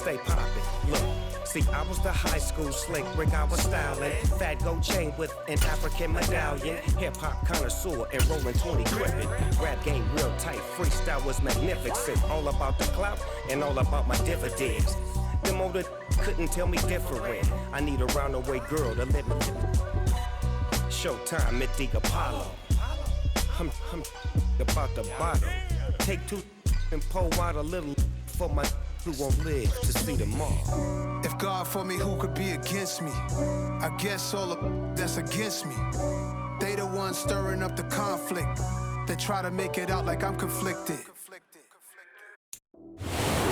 stay poppin'. Look, see, I was the high school slick Rick, I was styling. Fat gold chain with an African medallion. Hip-hop connoisseur and rolling 20 grippin'. Rap game real tight, freestyle was magnificent. All about the clout and all about my dividends. Them older couldn't tell me different. I need a roundaway girl to let me. Showtime at the Apollo. I'm about the bottom. Take two and pour out a little for my who won't live to see tomorrow. If God for me, who could be against me? I guess all the that's against me. They the ones stirring up the conflict. They try to make it out like I'm conflicted.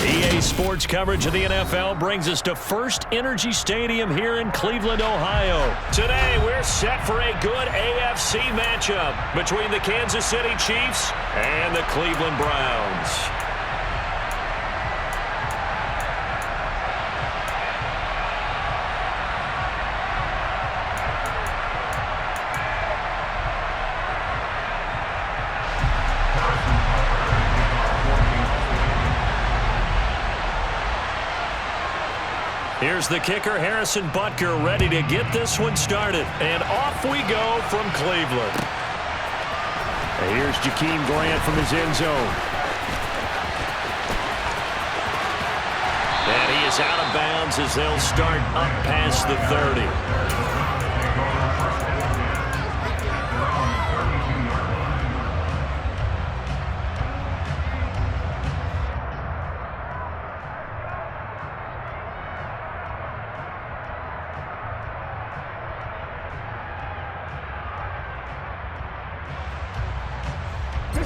EA Sports coverage of the NFL brings us to First Energy Stadium here in Cleveland, Ohio. Today, we're set for a good AFC matchup between the Kansas City Chiefs and the Cleveland Browns. Here's the kicker, Harrison Butker, ready to get this one started. And off we go from Cleveland. And here's Jakeem Grant from his end zone. And he is out of bounds as they'll start up past the 30.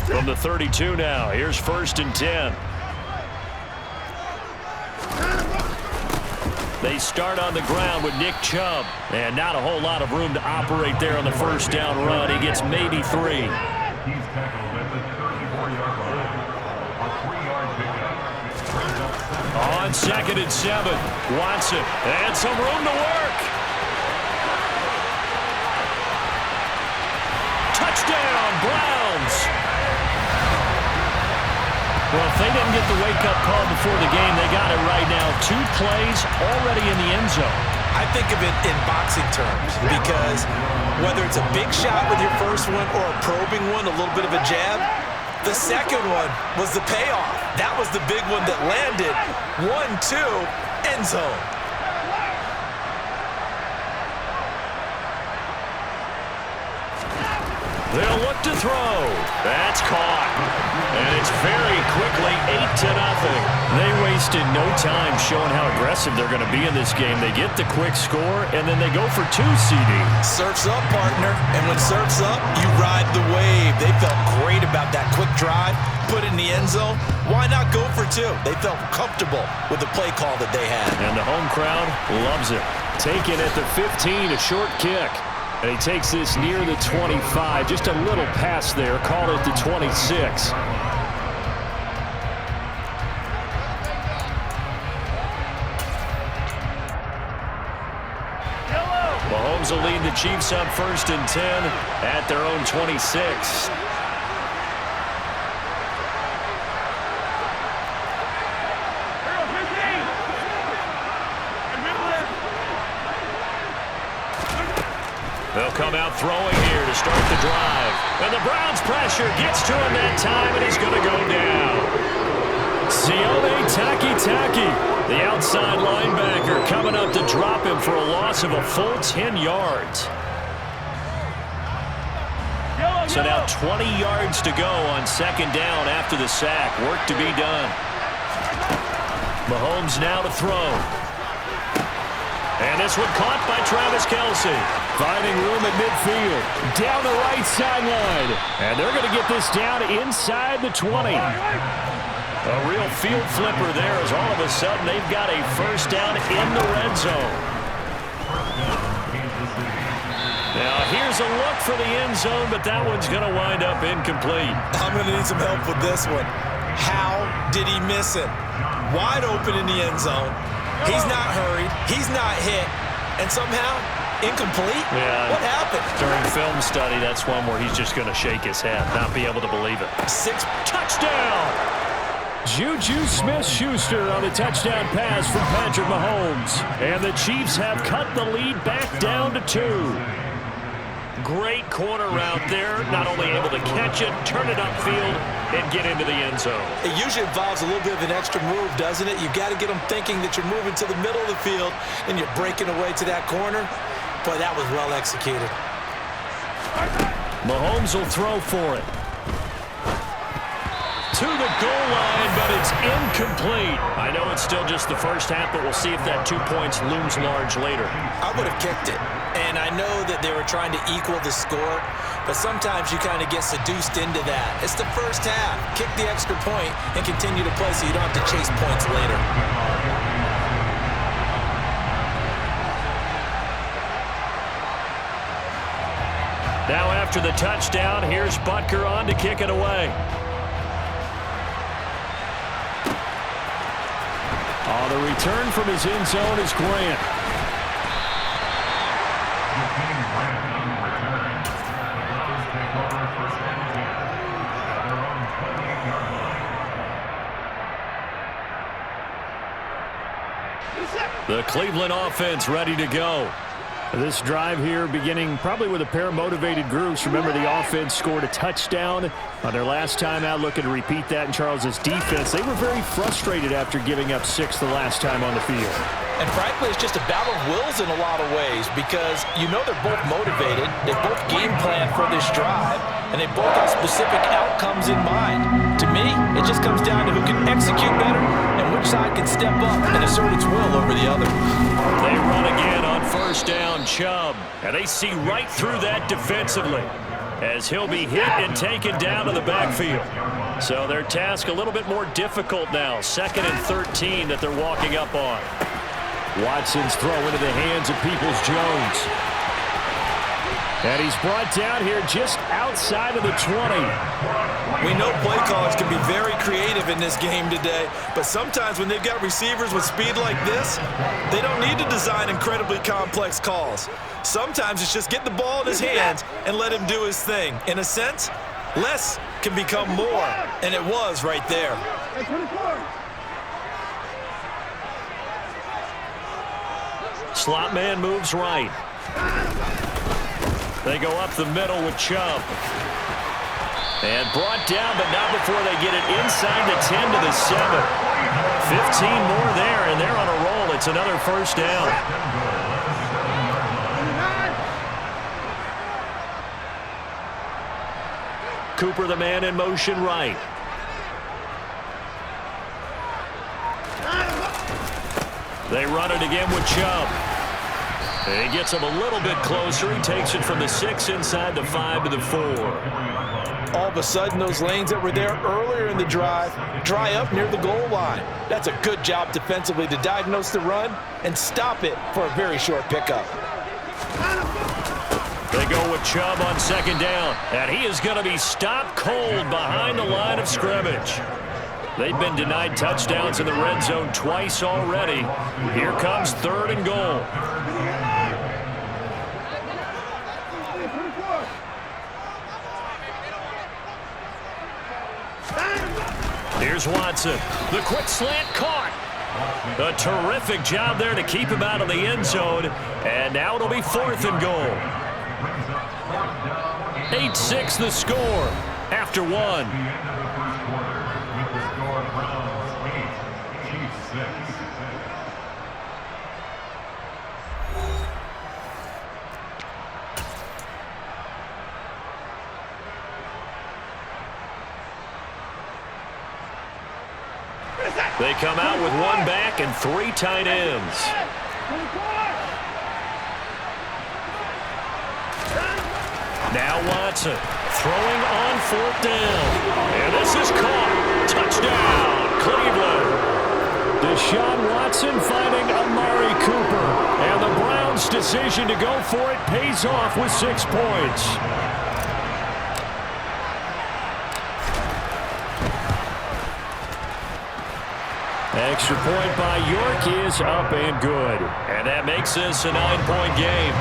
From the 32 now, here's 1st and 10. They start on the ground with Nick Chubb. And not a whole lot of room to operate there on the first down run. He gets maybe 3. He's tackled at the 34-yard line. A 3-yard pickup. On 2nd and 7, Watson. And some room to work. Touchdown, Browns. Well, if they didn't get the wake-up call before the game, they got it right now. 2 plays already in the end zone. I think of it in boxing terms because whether it's a big shot with your first one or a probing one, a little bit of a jab, the second one was the payoff. That was the big one that landed. 1-2, end zone. They'll look to throw. That's caught. And it's very quickly 8-0. They wasted no time showing how aggressive they're going to be in this game. They get the quick score, and then they go for 2, CD. Surf's up, partner. And when surf's up, you ride the wave. They felt great about that quick drive, put it in the end zone. Why not go for 2? They felt comfortable with the play call that they had. And the home crowd loves it. Taken at the 15, a short kick. And he takes this near the 25, just a little pass there, call it the 26. Mahomes will lead the Chiefs up 1st and 10 at their own 26. They'll come out throwing here to start the drive. And the Browns pressure gets to him that time, and he's going to go down. Sione Takitaki, the outside linebacker, coming up to drop him for a loss of a full 10 yards. So now 20 yards to go on 2nd down after the sack. Work to be done. Mahomes now to throw. And this one caught by Travis Kelce. Finding room at midfield. Down the right sideline. And they're going to get this down inside the 20. A real field flipper there as all of a sudden they've got a first down in the red zone. Now here's a look for the end zone, but that one's going to wind up incomplete. I'm going to need some help with this one. How did he miss it? Wide open in the end zone. He's not hurried. He's not hit. And somehow, incomplete? Yeah. What happened? During film study, that's one where he's just going to shake his head, not be able to believe it. 6 touchdown! Juju Smith-Schuster on the touchdown pass from Patrick Mahomes. And the Chiefs have cut the lead back down to 2. Great corner route there. Not only able to catch it, turn it upfield, and get into the end zone. It usually involves a little bit of an extra move, doesn't it? You've got to get them thinking that you're moving to the middle of the field and you're breaking away to that corner. Boy, that was well executed. Mahomes will throw for it. To the goal line, but it's incomplete. I know it's still just the first half, but we'll see if that 2 points looms large later. I would have kicked it. And I know that they were trying to equal the score, but sometimes you kind of get seduced into that. It's the first half. Kick the extra point and continue to play so you don't have to chase points later. Now after the touchdown, here's Butker on to kick it away. The return from his end zone is Grant. The Cleveland offense ready to go. This drive here beginning probably with a pair of motivated groups. Remember, the offense scored a touchdown on their last time out, looking to repeat that in Charles's defense. They were very frustrated after giving up 6 the last time on the field. And frankly, it's just a battle of wills in a lot of ways because you know they're both motivated. They both game plan for this drive, and they both have specific outcomes in mind. To me, it just comes down to who can execute better and which side can step up and assert its will over the other. They run again on first down, Chubb. And they see right through that defensively as he'll be hit and taken down to the backfield. So their task a little bit more difficult now. 2nd and 13 that they're walking up on. Watson's throw into the hands of Peoples-Jones. And he's brought down here just outside of the 20. We know play callers can be very creative in this game today, but sometimes when they've got receivers with speed like this, they don't need to design incredibly complex calls. Sometimes it's just get the ball in his hands and let him do his thing. In a sense, less can become more, and it was right there. Slot man moves right. They go up the middle with Chubb. And brought down, but not before they get it inside the 10 to the 7. 15 more there, and they're on a roll. It's another first down. Cooper, the man in motion right. They run it again with Chubb. And he gets him a little bit closer. He takes it from the 6 inside the 5 to the 4. All of a sudden, those lanes that were there earlier in the drive dry up near the goal line. That's a good job defensively to diagnose the run and stop it for a very short pickup. They go with Chubb on 2nd down, and he is going to be stopped cold behind the line of scrimmage. They've been denied touchdowns in the red zone twice already. Here comes 3rd and goal. Here's Watson. The quick slant caught. A terrific job there to keep him out of the end zone. And now it'll be 4th and goal. 8-6 the score after 1. They come out with 1 back and 3 tight ends. Now Watson throwing on 4th down. And this is caught. Touchdown, Cleveland. Deshaun Watson finding Amari Cooper. And the Browns' decision to go for it pays off with 6 points. Extra point by York is up and good. And that makes this a 9-point game.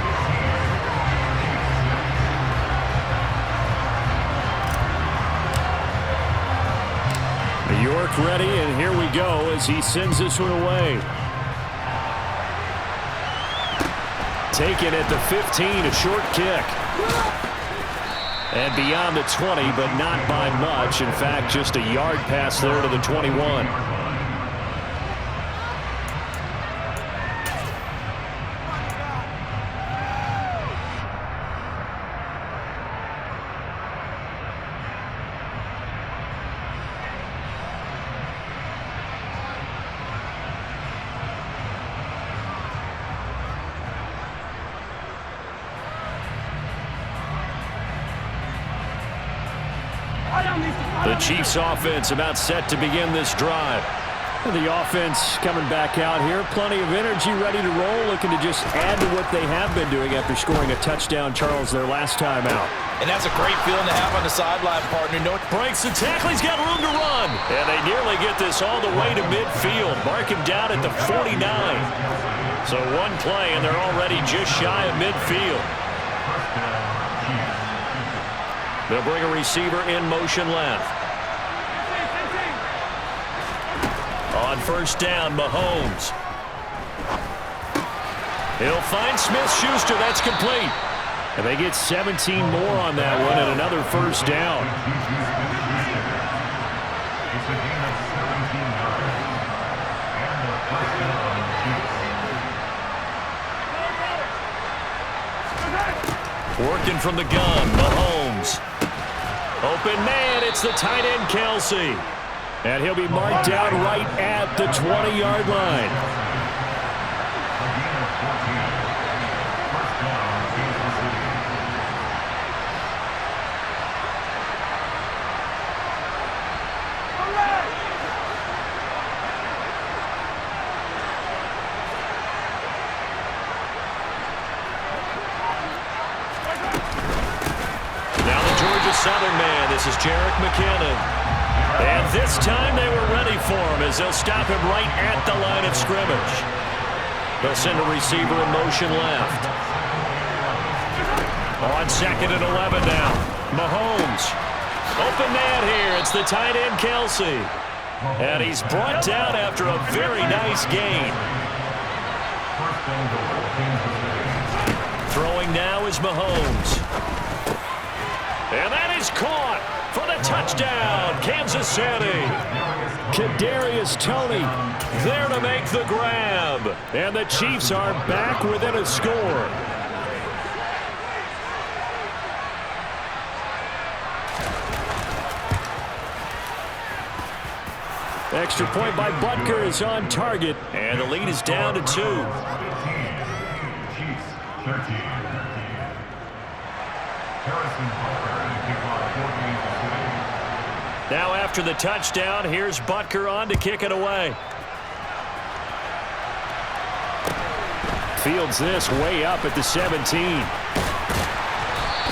York ready, and here we go as he sends this one away. Taken at the 15, a short kick. And beyond the 20, but not by much. In fact, just a yard pass there to the 21. The Chiefs offense about set to begin this drive. And the offense coming back out here. Plenty of energy, ready to roll, looking to just add to what they have been doing after scoring a touchdown, Charles, their last time out. And that's a great feeling to have on the sideline, partner. Breaks the tackle. He's got room to run. And they nearly get this all the way to midfield. Mark him down at the 49. So one play, and they're already just shy of midfield. They'll bring a receiver in motion left. On first down, Mahomes. He'll find Smith-Schuster. That's complete. And they get 17 more on that one and another first down. Working from the gun, Mahomes. Open man, it's the tight end, Kelsey. And he'll be marked down right at the 20-yard line. Now the Georgia Southern man, this is Jerick McKinnon. And this time they were ready for him as they'll stop him right at the line of scrimmage. They'll send a receiver in motion left. On second and 11 now. Mahomes. Open man here. It's the tight end, Kelsey. And he's brought down after a very nice gain. Throwing now is Mahomes. And that is caught for the touchdown, Kansas City. Kadarius Toney there to make the grab. And the Chiefs are back within a score. Extra point by Butker is on target, and the lead is down to 2. Chiefs 13. Now after the touchdown, here's Butker on to kick it away. Fields this way up at the 17.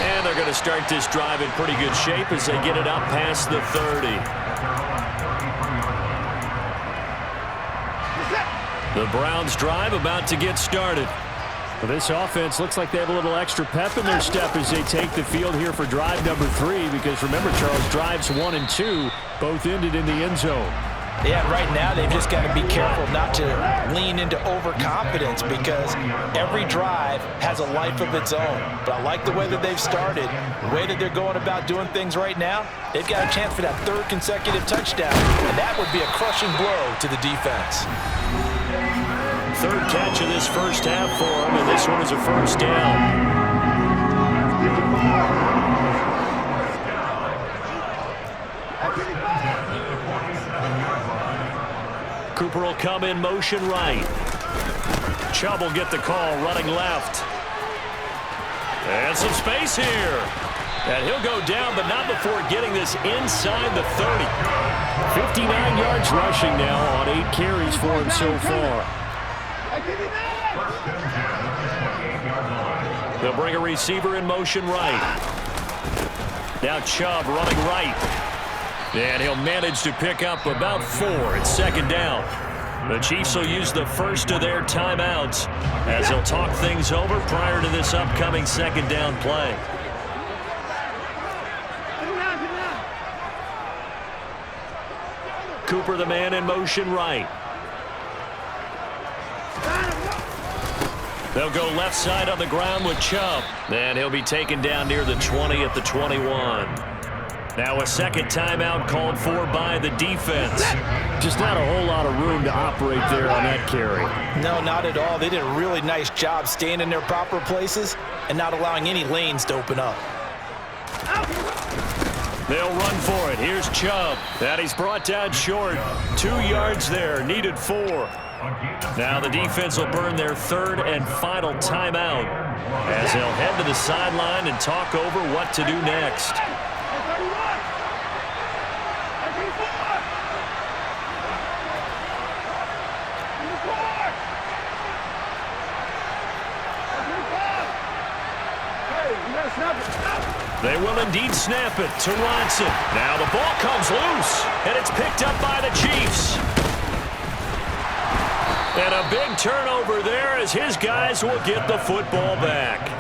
And they're going to start this drive in pretty good shape as they get it up past the 30. The Browns drive about to get started. Well, this offense looks like they have a little extra pep in their step as they take the field here for drive number 3, because remember, Charles, drives 1 and 2 both ended in the end zone. Yeah, right now they've just got to be careful not to lean into overconfidence, because every drive has a life of its own. But I like the way that they've started, the way that they're going about doing things right now. They've got a chance for that 3rd consecutive touchdown, and that would be a crushing blow to the defense. 3rd catch of this first half for him, and this one is a first down. Cooper will come in motion right. Chubb will get the call, running left. And some space here. And he'll go down, but not before getting this inside the 30. 59 yards rushing now on 8 carries for him so far. They'll bring a receiver in motion right. Now Chubb running right. And he'll manage to pick up about 4. It's 2nd down. The Chiefs will use the first of their timeouts as they'll talk things over prior to this upcoming 2nd down play. Cooper, the man in motion right. They'll go left side on the ground with Chubb. And he'll be taken down near the 20 at the 21. Now a second timeout called for by the defense. Just not a whole lot of room to operate there on that carry. No, not at all. They did a really nice job staying in their proper places and not allowing any lanes to open up. They'll run for it. Here's Chubb. And he's brought down short. 2 yards there. Needed 4. Now the defense will burn their third and final timeout as they'll head to the sideline and talk over what to do next. They will indeed snap it to Watson. Now the ball comes loose, and it's picked up by the Chiefs. And a big turnover there as his guys will get the football back.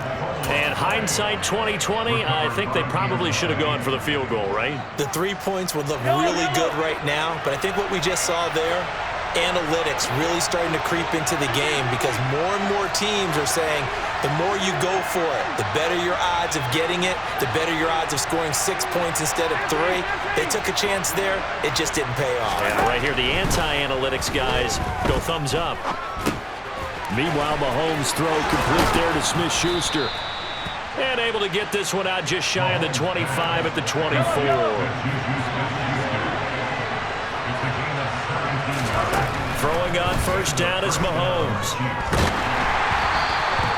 And hindsight 2020, I think they probably should have gone for the field goal, right? The 3 points would look really good right now, but I think what we just saw there, analytics really starting to creep into the game because more and more teams are saying the more you go for it, the better your odds of getting it, the better your odds of scoring 6 points instead of 3. They took a chance there. It just didn't pay off. Yeah, right here, the anti-analytics guys go thumbs up. Meanwhile, Mahomes' throw complete there to Smith-Schuster. And able to get this one out just shy of the 25 at the 24. Throwing on first down is Mahomes.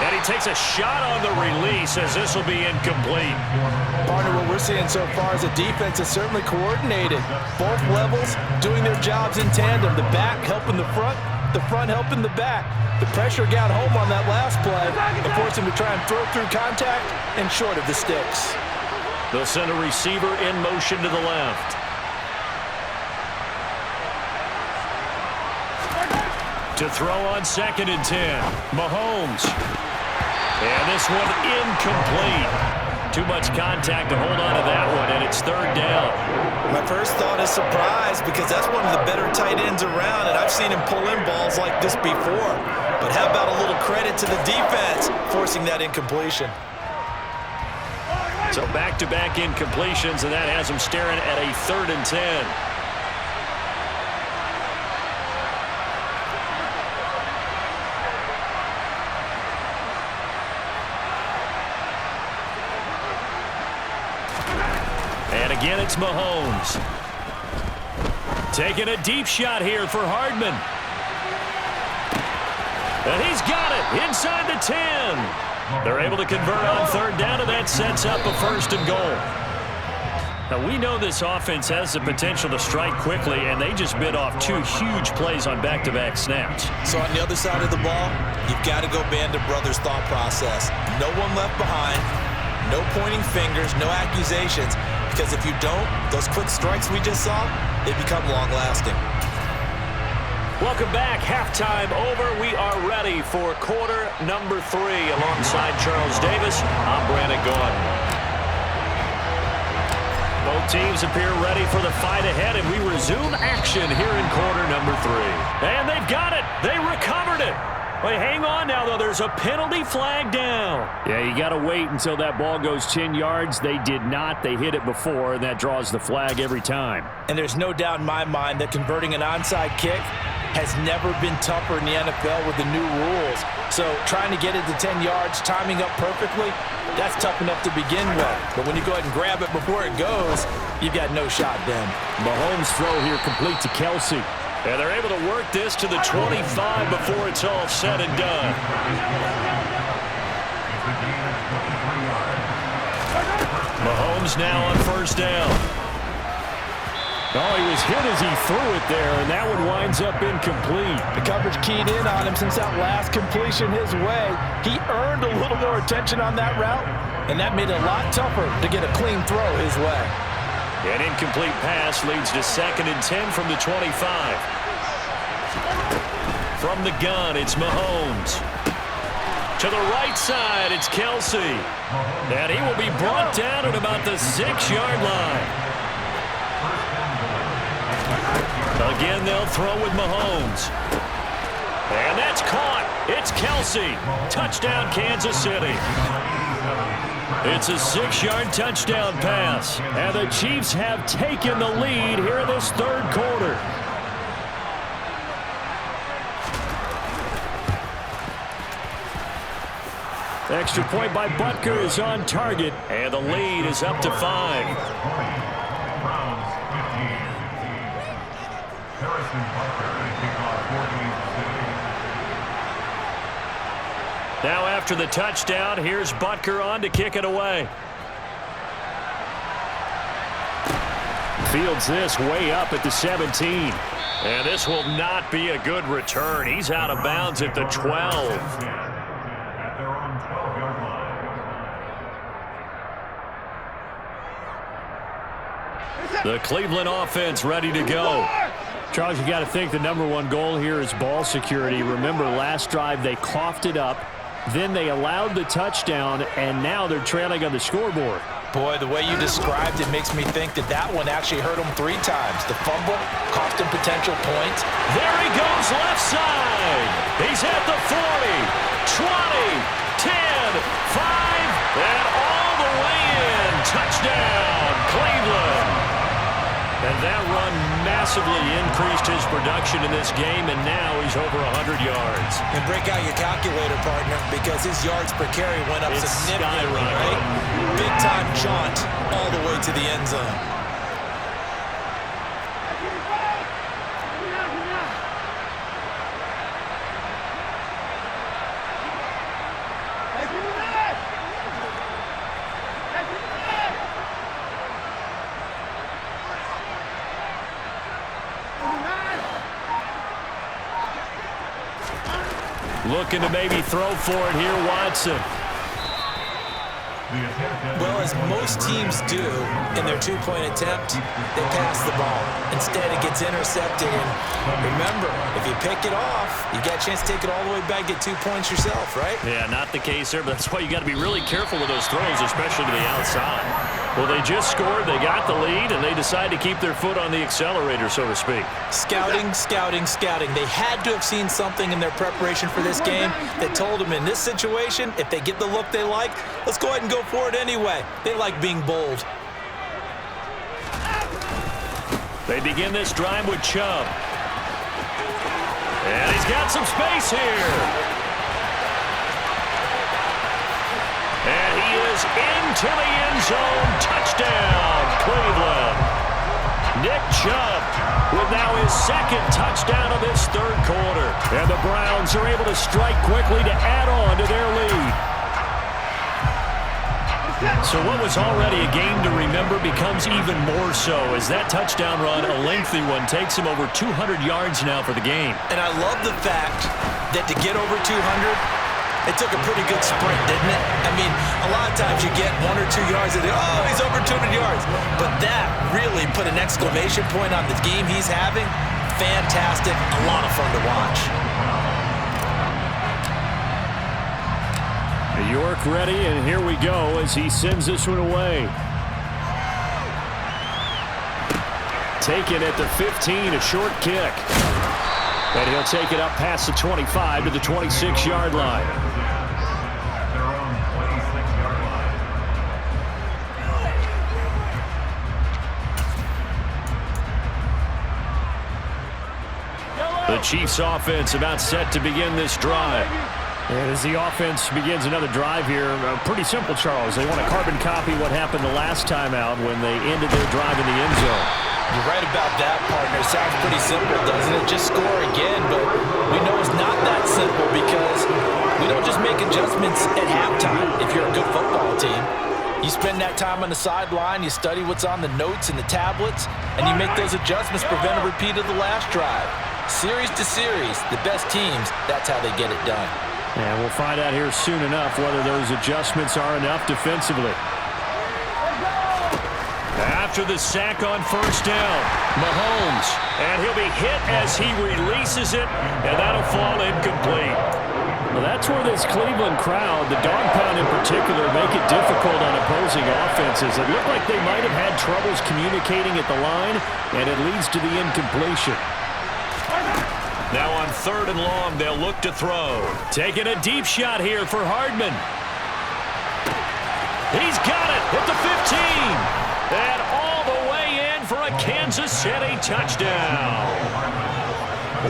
And he takes a shot on the release as this will be incomplete. Partner, what we're seeing so far is the defense is certainly coordinated. Both levels doing their jobs in tandem. The back helping the front helping the back. The pressure got home on that last play and forced him to try and throw through contact and short of the sticks. They'll send a receiver in motion to the left. To throw on 2nd and 10. Mahomes. And this one incomplete. Too much contact to hold on to that one, and it's 3rd down. My first thought is surprise because that's one of the better tight ends around, and I've seen him pull in balls like this before. But how about a little credit to the defense forcing that incompletion? So back-to-back incompletions, and that has him staring at a 3rd and 10. And again, it's Mahomes. Taking a deep shot here for Hardman. And he's got it inside the 10. They're able to convert on 3rd down, and that sets up a 1st and goal. Now, we know this offense has the potential to strike quickly, and they just bit off 2 huge plays on back-to-back snaps. So on the other side of the ball, you've got to go Band of Brothers thought process. No one left behind, no pointing fingers, no accusations. Because if you don't, those quick strikes we just saw, they become long-lasting. Welcome back. Halftime over. We are ready for quarter number 3. Alongside Charles Davis, I'm Brandon Gordon. Both teams appear ready for the fight ahead, and we resume action here in quarter number 3. And they've got it. They recovered it. Wait, hang on now, though. There's a penalty flag down. Yeah, you got to wait until that ball goes 10 yards. They did not. They hit it before, and that draws the flag every time. And there's no doubt in my mind that converting an onside kick has never been tougher in the NFL with the new rules. So trying to get it to 10 yards, timing up perfectly, that's tough enough to begin with. But when you go ahead and grab it before it goes, you've got no shot then. Mahomes' throw here complete to Kelsey. And they're able to work this to the 25 before it's all said and done. Mahomes now on 1st down. Oh, he was hit as he threw it there, and that one winds up incomplete. The coverage keyed in on him since that last completion his way. He earned a little more attention on that route, and that made it a lot tougher to get a clean throw his way. An incomplete pass leads to 2nd and 10 from the 25. From the gun, it's Mahomes. To the right side, it's Kelsey. And he will be brought down at about the 6-yard line. Again, they'll throw with Mahomes. And that's caught. It's Kelsey. Touchdown, Kansas City. It's a 6-yard touchdown pass. And the Chiefs have taken the lead here in this third quarter. Extra point by Butker is on target. And the lead is up to 5. Now after the touchdown, here's Butker on to kick it away. Fields this way up at the 17. And this will not be a good return. He's out of bounds at the 12. At their own 12-yard line. The Cleveland offense ready to go. Charles, you got to think the #1 goal here is ball security. Remember, last drive they coughed it up. Then they allowed the touchdown, and now they're trailing on the scoreboard. Boy, the way you described it makes me think that that one actually hurt them 3 times. The fumble cost him potential points. There he goes left side. He's at the 40, 20, 10, 5, and all the way in. Touchdown, Cleveland. And that run massively increased his production in this game, and now he's over 100 yards. And break out your calculator, partner, because his yards per carry went up significantly, right? Big-time jaunt all the way to the end zone. Looking to maybe throw for it here, Watson. Well, as most teams do in their 2-point attempt, they pass the ball. Instead, it gets intercepted. And remember, if you pick it off, you got a chance to take it all the way back, get 2 points yourself, right? Yeah, not the case there, but that's why you got to be really careful with those throws, especially to the outside. Well, they just scored, they got the lead, and they decide to keep their foot on the accelerator, so to speak. Scouting, scouting, scouting. They had to have seen something in their preparation for this game that told them in this situation, if they get the look they like, let's go ahead and go for it anyway. They like being bold. They begin this drive with Chubb. And he's got some space here. And he is into the end zone. Touchdown, Cleveland. Nick Chubb with now his 2nd touchdown of this third quarter. And the Browns are able to strike quickly to add on to their lead. So what was already a game to remember becomes even more so as that touchdown run, a lengthy one, takes him over 200 yards now for the game. And I love the fact that to get over 200, it took a pretty good sprint, didn't it? I mean, a lot of times you get 1 or 2 yards and oh, he's over 200 yards. But that really put an exclamation point on the game he's having. Fantastic, a lot of fun to watch. York ready, and here we go as he sends this one away. Taken at the 15, a short kick. And he'll take it up past the 25 to the 26-yard line. The Chiefs offense about set to begin this drive. And as the offense begins another drive here, pretty simple, Charles. They want to carbon copy what happened the last time out when they ended their drive in the end zone. You're right about that, partner. Sounds pretty simple, doesn't it? Just score again, but we know it's not that simple because we don't just make adjustments at halftime if you're a good football team. You spend that time on the sideline, you study what's on the notes and the tablets, and you make those adjustments, prevent a repeat of the last drive. Series to series, the best teams, that's how they get it done. And we'll find out here soon enough whether those adjustments are enough defensively. After the sack on first down, Mahomes, and he'll be hit as he releases it, and that'll fall incomplete. Well, that's where this Cleveland crowd, the dog pound in particular, make it difficult on opposing offenses. It looked like they might have had troubles communicating at the line, and it leads to the incompletion. Now on 3rd and long, they'll look to throw. Taking a deep shot here for Hardman. He's got it at the 15. And all the way in for a Kansas City touchdown.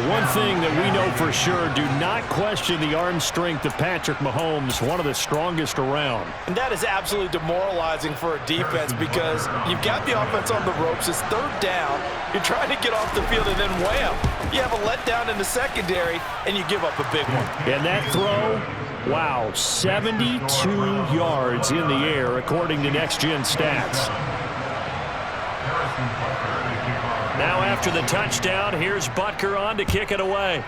One thing that we know for sure, do not question the arm strength of Patrick Mahomes, one of the strongest around. And that is absolutely demoralizing for a defense because you've got the offense on the ropes. It's 3rd down. You're trying to get off the field and then wham. You have a letdown in the secondary and you give up a big one. And that throw, wow, 72 yards in the air according to Next Gen Stats. Now after the touchdown, here's Butker on to kick it away.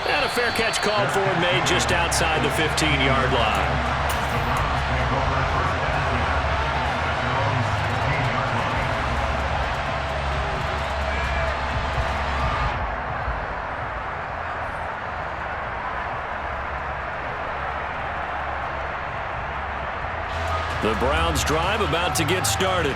And a fair catch called for and made just outside the 15-yard line. The Browns drive about to get started.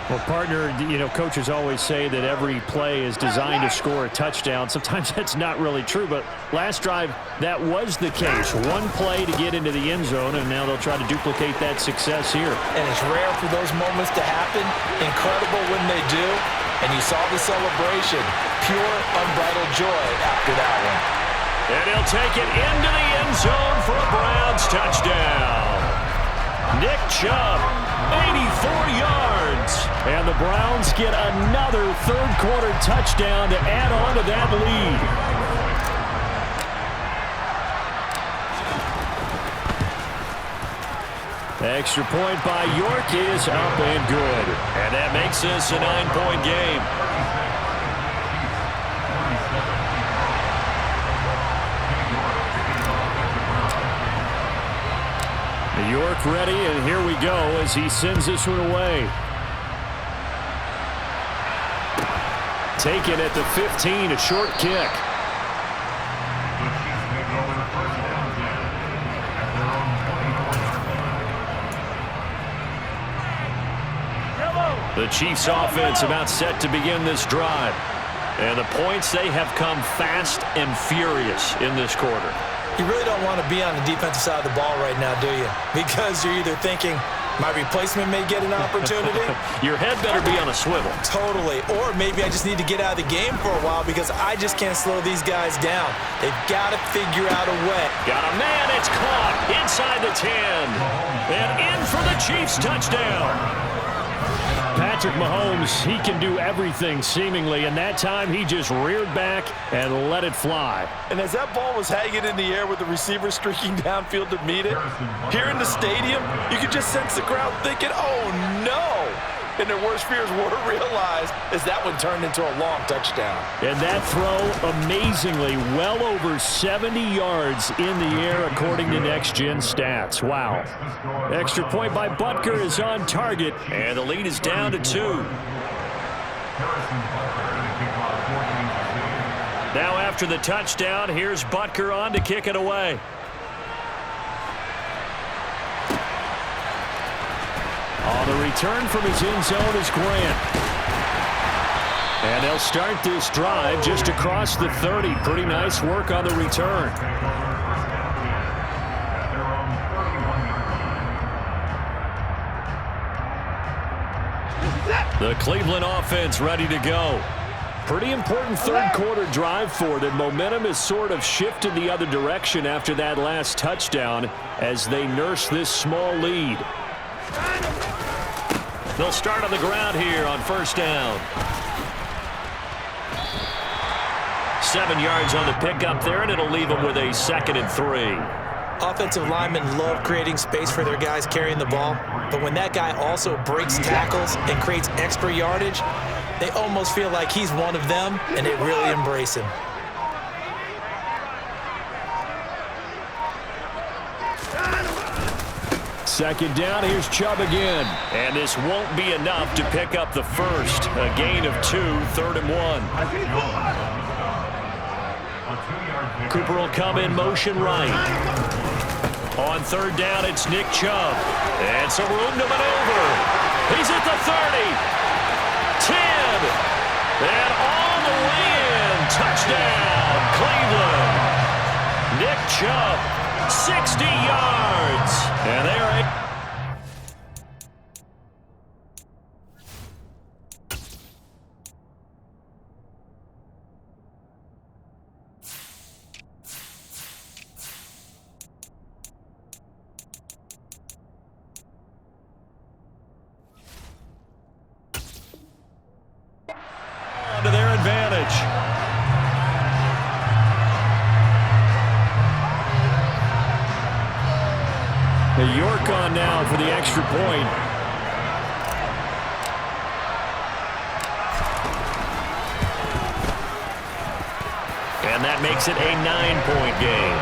Well, partner, you know, coaches always say that every play is designed to score a touchdown. Sometimes that's not really true, but last drive, that was the case. One play to get into the end zone, and now they'll try to duplicate that success here. And it's rare for those moments to happen. Incredible when they do. And you saw the celebration. Pure, unbridled joy after that one. And he'll take it into the end zone for a Browns touchdown. Nick Chubb, 84 yards. And the Browns get another third-quarter touchdown to add on to that lead. Extra point by York is up and good. And that makes this a 9-point game. York ready, and here we go as he sends this one away. Taken at the 15, a short kick. The Chiefs offense about set to begin this drive. And the points, they have come fast and furious in this quarter. You really don't want to be on the defensive side of the ball right now, do you? Because you're either thinking, my replacement may get an opportunity. Your head better be on a swivel. Totally. Or maybe I just need to get out of the game for a while because I just can't slow these guys down. They've got to figure out a way. Got a man. It's caught inside the 10. And in for the Chiefs touchdown. Patrick Mahomes, he can do everything seemingly, and that time he just reared back and let it fly. And as that ball was hanging in the air with the receiver streaking downfield to meet it, here in the stadium, you could just sense the crowd thinking, oh no! And their worst fears were realized as that one turned into a long touchdown. And that throw, amazingly, well over 70 yards in the air according to Next Gen Stats. Wow. Extra point by Butker is on target, and the lead is down to 2. Now after the touchdown, here's Butker on to kick it away. On the return from his end zone is Grant. And they'll start this drive just across the 30. Pretty nice work on the return. The Cleveland offense ready to go. Pretty important third-quarter drive for them. Momentum has sort of shifted the other direction after that last touchdown as they nurse this small lead. They'll start on the ground here on first down. 7 yards on the pickup there, and it'll leave them with a 2nd and 3. Offensive linemen love creating space for their guys carrying the ball, but when that guy also breaks tackles and creates extra yardage, they almost feel like he's one of them, and they really embrace him. Second down, here's Chubb again. And this won't be enough to pick up the first. A gain of 2, 3rd and 1. Cooper will come in motion right. On third down, it's Nick Chubb. And some room to maneuver. He's at the 30. 10. And all the way in. Touchdown, Cleveland. Nick Chubb, 60 yards. And they are to their advantage. York on now for the extra point. And that makes it a 9-point game.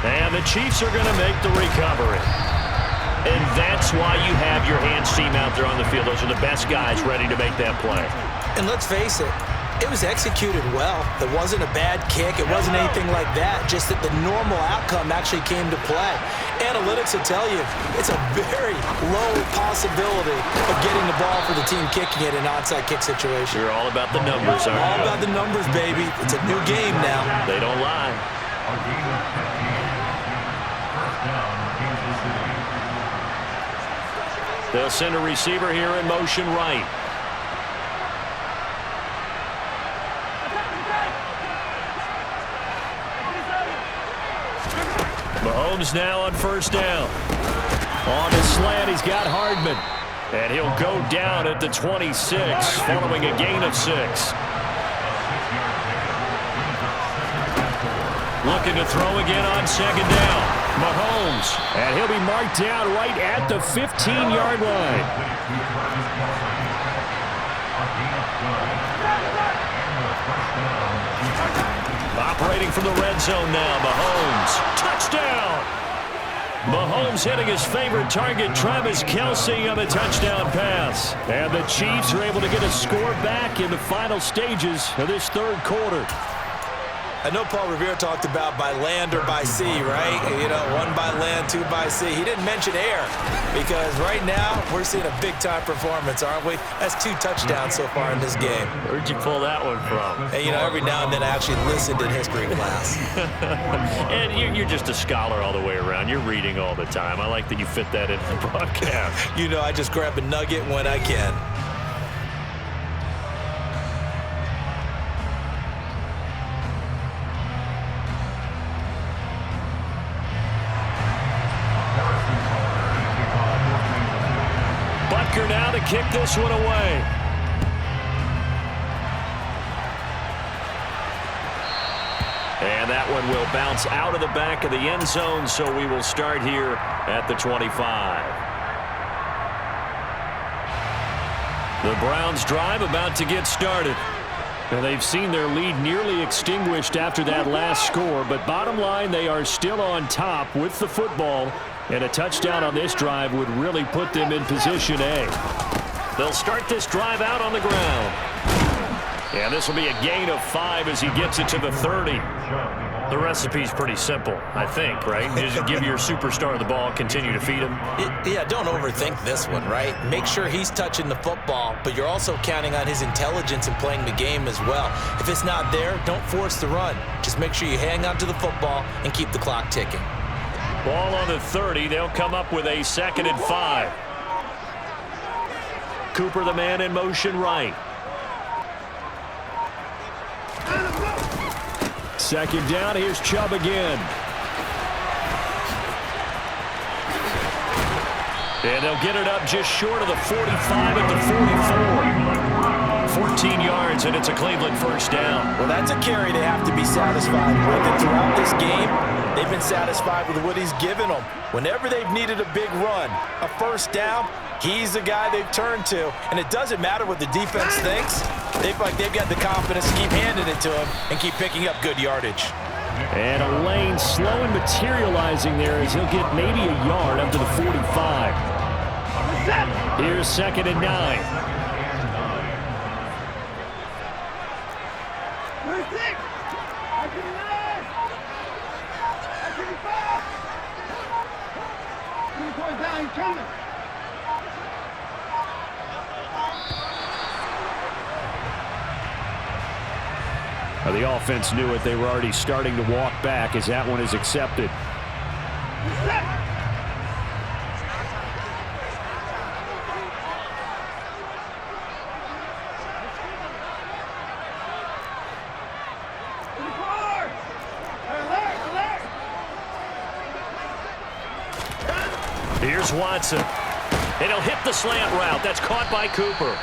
And the Chiefs are going to make the recovery. And that's why you have your hands team out there on the field. Those are the best guys ready to make that play. And let's face it, it was executed well. It wasn't a bad kick. It wasn't anything like that. Just that the normal outcome actually came to play. Analytics will tell you it's a very low possibility of getting the ball for the team kicking it in an onside kick situation. You're all about the numbers, aren't you? All about the numbers, baby. It's a new game now. They don't lie. They'll send a receiver here in motion right. Mahomes now on first down. On his slant, he's got Hardman. And he'll go down at the 26, following a gain of 6. Looking to throw again on second down. Mahomes, and he'll be marked down right at the 15-yard line. Operating from the red zone now, Mahomes. Touchdown! Mahomes hitting his favorite target, Travis Kelce, on the touchdown pass. And the Chiefs are able to get a score back in the final stages of this third quarter. I know Paul Revere talked about by land or by sea, right? You know, 1 by land, 2 by sea. He didn't mention air because right now we're seeing a big-time performance, aren't we? That's 2 touchdowns so far in this game. Where'd you pull that one from? And, you know, every now and then I actually listened in history class. And you're just a scholar all the way around. You're reading all the time. I like that you fit that into the broadcast. You know, I just grab a nugget when I can. Now to kick this one away. And that one will bounce out of the back of the end zone, so we will start here at the 25. The Browns drive about to get started. And they've seen their lead nearly extinguished after that last score, but bottom line, they are still on top with the football. And a touchdown on this drive would really put them in position A. They'll start this drive out on the ground. And this will be a gain of 5 as he gets it to the 30. The recipe's pretty simple, I think, right? Just give your superstar the ball, continue to feed him. Yeah, don't overthink this one, right? Make sure he's touching the football, but you're also counting on his intelligence in playing the game as well. If it's not there, don't force the run. Just make sure you hang on to the football and keep the clock ticking. Ball on the 30. They'll come up with a 2nd and 5. Cooper, the man in motion right. Second down. Here's Chubb again. And they'll get it up just short of the 45 at the 44. 14 yards, and it's a Cleveland first down. Well, that's a carry they have to be satisfied with. And throughout this game, they've been satisfied with what he's given them. Whenever they've needed a big run, a first down, he's the guy they've turned to. And it doesn't matter what the defense thinks. They've got the confidence to keep handing it to him and keep picking up good yardage. And a lane slow and materializing there as he'll get maybe a yard up to the 45. Here's 2nd and 9. Now the offense knew it. They were already starting to walk back as that one is accepted. Here's Watson. And he'll hit the slant route. That's caught by Cooper.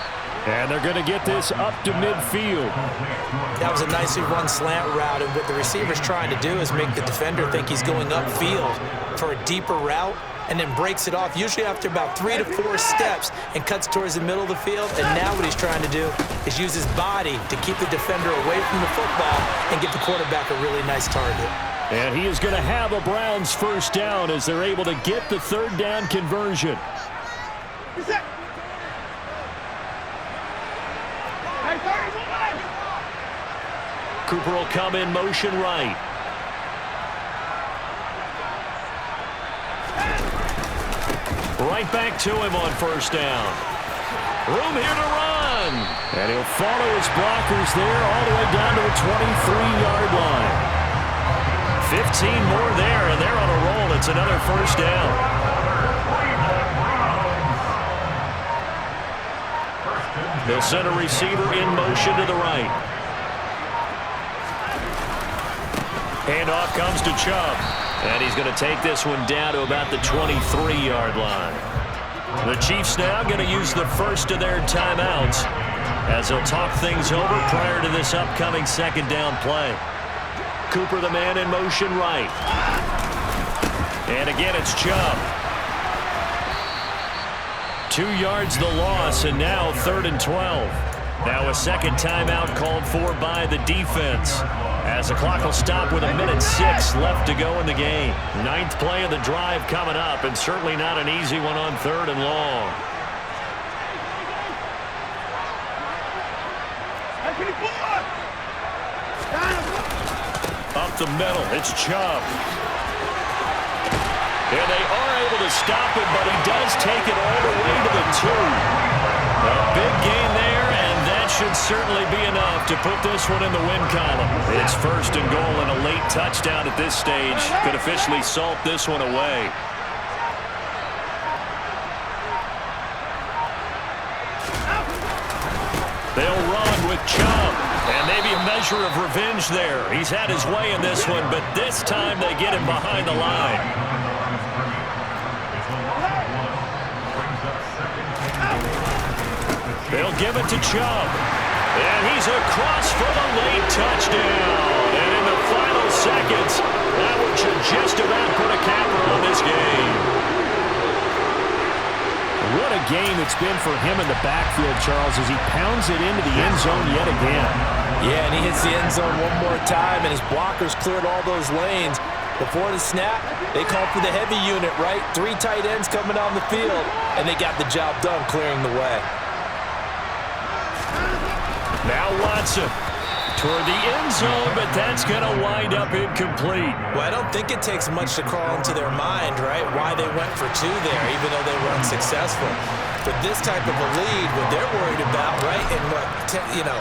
And they're going to get this up to midfield. That was a nicely run slant route, and what the receiver's trying to do is make the defender think he's going upfield for a deeper route, and then breaks it off, usually after about 3 to 4 steps, and cuts towards the middle of the field. And now what he's trying to do is use his body to keep the defender away from the football and give the quarterback a really nice target. And he is going to have a Browns first down as they're able to get the 3rd down conversion. Cooper will come in motion right. Right back to him on 1st down. Room here to run. And he'll follow his blockers there all the way down to the 23-yard line. 15 more there, and they're on a roll. It's another 1st down. They'll send a receiver in motion to the right. Handoff comes to Chubb. And he's going to take this one down to about the 23-yard line. The Chiefs now going to use the first of their timeouts as they'll talk things over prior to this upcoming 2nd down play. Cooper, the man in motion right. And again, it's Chubb. 2 yards the loss, and now 3rd and 12. Now a 2nd timeout called for by the defense, as the clock will stop with 1:06 left to go in the game. 9th play of the drive coming up, and certainly not an easy one on 3rd and long. Up the middle, it's Chubb. And they are able to stop him, but he does take it all the way to the 2. A big gain there, and that should certainly be enough to put this one in the win column. It's 1st and goal, and a late touchdown at this stage could officially salt this one away. They'll run with Chubb, and maybe a measure of revenge there. He's had his way in this one, but this time they get him behind the line. They'll give it to Chubb. And he's across for the late touchdown. And in the final seconds, that one should just about put a capper on this game. What a game it's been for him in the backfield, Charles, as he pounds it into the end zone yet again. Yeah, and he hits the end zone one more time, and his blockers cleared all those lanes. Before the snap, they called for the heavy unit, right? 3 tight ends coming on the field, and they got the job done clearing the way. Now Watson toward the end zone, but that's going to wind up incomplete. Well, I don't think it takes much to crawl into their mind, right, why they went for 2 there, even though they were unsuccessful. But this type of a lead, what they're worried about, right, in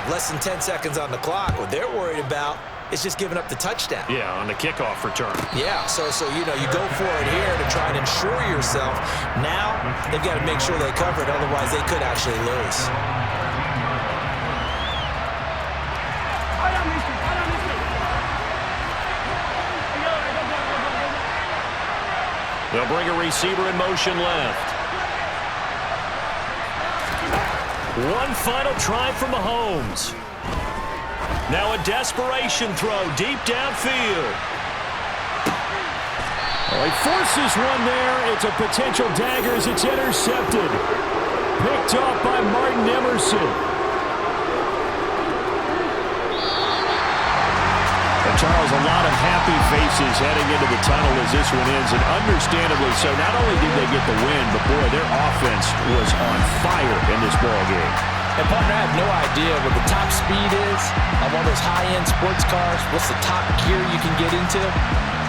less than 10 seconds on the clock, what they're worried about is just giving up the touchdown. Yeah, on the kickoff return. Yeah, so you go for it here to try and ensure yourself. Now they've got to make sure they cover it, otherwise they could actually lose. They'll bring a receiver in motion left. One final try from Mahomes. Now a desperation throw deep downfield. Well, he forces one there. It's a potential dagger as it's intercepted. Picked off by Martin Emerson. A Charles, a lot of happy faces heading into the tunnel as this one ends, and understandably so. Not only did they get the win, but boy, their offense was on fire in this ball game. And partner, I have no idea what the top speed is on one of those high-end sports cars. What's the top gear you can get into?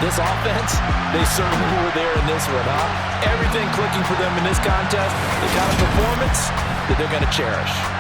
This offense, they certainly were there in this one, huh? Everything clicking for them in this contest. They got a performance that they're going to cherish.